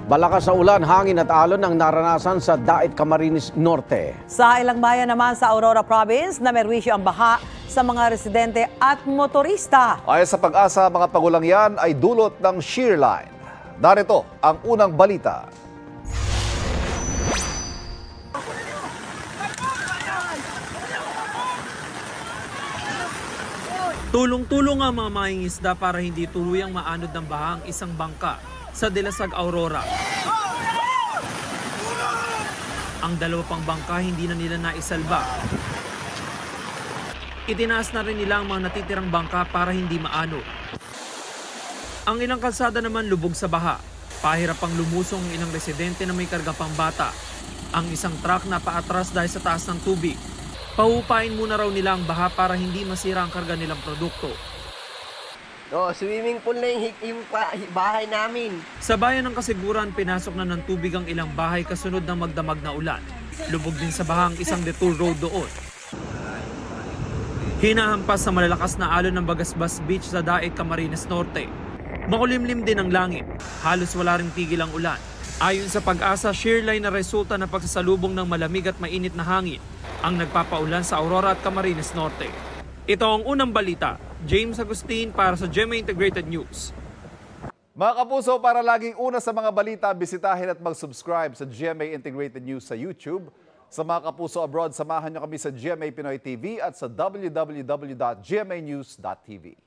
Balakas sa ulan, hangin at alon ang naranasan sa Daet, Camarines Norte. Sa ilang bayan naman sa Aurora Province, namerwisyo ang baha sa mga residente at motorista. Ayon sa Pag-asa, mga pagulang yan ay dulot ng shear line. Narito ang unang balita. Tulong-tulong ang mga mangingisda para hindi tuluyang maanod ng baha ang isang bangka sa Dilasag, Aurora. Ang dalawa pang bangka hindi na nila naisalba. Itinaas na rin nila ang mga natitirang bangka para hindi maanod. Ang ilang kalsada naman lubog sa baha. Pahirap pang lumusong ang ilang residente na may kargang pambata. Ang isang truck na paatras dahil sa taas ng tubig. Pahupain muna raw nila ang baha para hindi masira ang karga nilang produkto. Swimming pool na yung bahay namin. Sa bayan ng Kasiguran, pinasok na ng tubig ang ilang bahay kasunod ng magdamag na ulan. Lubog din sa baha ang isang detour road doon. Hinahampas sa malalakas na alon ng Bagasbas Beach sa Daet, Camarines Norte. Makulimlim din ang langit. Halos wala ring tigil ang ulan. Ayon sa Pag-asa, shear line na resulta ng pagsasalubong ng malamig at mainit na hangin ang nagpapaulan sa Aurora at Camarines Norte. Ito ang unang balita. James Agustin para sa GMA Integrated News. Mga kapuso, para laging una sa mga balita, bisitahin at mag-subscribe sa GMA Integrated News sa YouTube. Sa mga kapuso abroad, samahan niyo kami sa GMA Pinoy TV at sa www.gmanews.tv.